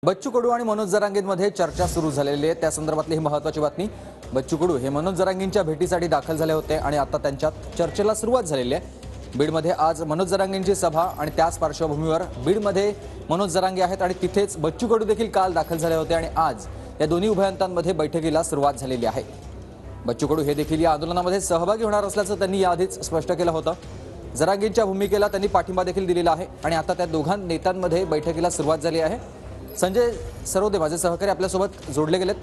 बच्चू कडू आणि मनोज जरांगेंमध्ये चर्चा सुरू झालेली आहे। त्या संदर्भातली ही महत्त्वाची बातमी। बच्चू कडू हे मनोज जरांगेंच्या भेटीसाठी दाखल झाले होते आणि आता त्यांच्यात चर्चेला सुरुवात झालेली आहे। बीडमध्ये आज मनोज जरांगेंची सभा आणि त्याच पार्श्वभूमीवर बीडमध्ये मनोज जरांगे आहेत आणि तिथेच बच्चू कडू देखील काल दाखल झाले होते आणि आज या दोन्ही उभयंतांमध्ये बैठकीला सुरुवात झालेली आहे। बच्चू कडू हे देखील या आंदोलनामध्ये सहभागी होणार असल्याचं त्यांनी याआधीच स्पष्ट केलं होतं। जरांगेंच्या भूमिकेला त्यांनी पाठिंबा देखील दिलेला आहे आणि आता त्या दोघां नेत्यांमध्ये बैठकीला सुरुवात झाली आहे। संजय सरोदे माझे सहकारी आपल्यासोबत जोडले गेलेत।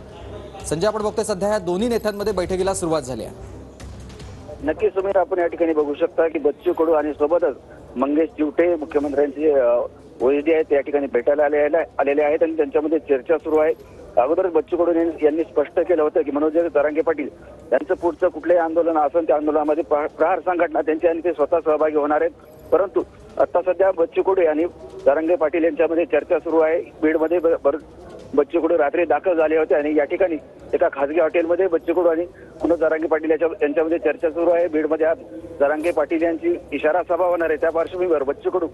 संजय, आपण बघतोय सध्या या दोन्ही नेत्यांमध्ये बैठकीला सुरुवात झाली आहे। नक्कीच सुमीर, आपण या ठिकाणी बघू शकता की बच्चू कडू आणि सोबतच मंगेश चिवटे मुख्यमंत्र्यांचे ओएसडी आहेत या ठिकाणी भेटायला आलेले आहेत आणि त्यांच्यामध्ये चर्चा सुरू आहे। अगोदर बच्चू कडू यांनी स्पष्ट केलं होतं की मनोज जरांगे पाटील यांचं पुढचं कुठलंही आंदोलन असेल त्या आंदोलनामध्ये प्रहार संघटना त्यांचे आणि ते स्वतः सहभागी होणार आहेत। परंतु आता सध्या बच्चू कडू आणि जरांगे पाटील यांच्यामध्ये चर्चा सुरू आहे। बीडमध्ये बच्चू कडू रात्री दाखल झाले होते आणि या ठिकाणी एका खासगी हॉटेलमध्ये बच्चू कडू आणि मनोज जरांगे पाटील यांच्यामध्ये चर्चा सुरू आहे। बीडमध्ये आज जरांगे पाटील यांची इशारा सभा होणार आहे। त्या पार्श्वभूमीवर बच्चू कडू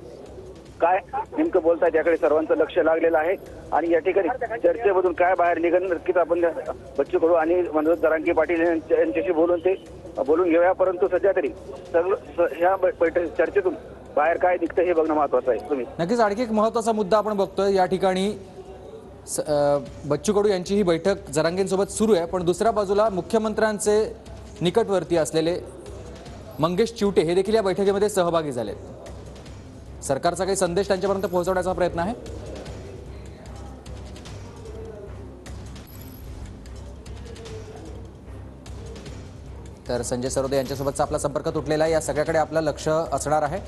काय नेमकं बोलतायत याकडे सर्वांचं लक्ष लागलेलं आहे आणि या ठिकाणी चर्चेमधून काय बाहेर निघेल नक्कीच आपण बच्चू कडू आणि मनोज जरांगे पाटील यांच्याशी बोलून घेऊया। परंतु सध्या तरी ह्या चर्चेतून बाहेर काय निघतं हे बघणं महत्त्वाचं आहे। तुम्ही नक्कीच आणखी एक महत्त्वाचा मुद्दा आपण बघतोय या ठिकाणी बच्चू कडू यांची ही बैठक जरांगेंसोबत सुरू आहे, पण दुसऱ्या बाजूला मुख्यमंत्र्यांचे निकटवर्ती असलेले मंगेश चिवटे हे देखील या बैठकीमध्ये सहभागी झालेत। सरकारचा काही संदेश त्यांच्यापर्यंत पोहोचवण्याचा प्रयत्न आहे। तर संजय सरोदे यांच्यासोबतचा आपला संपर्क तुटलेला आहे। या सगळ्याकडे आपलं लक्ष असणार आहे।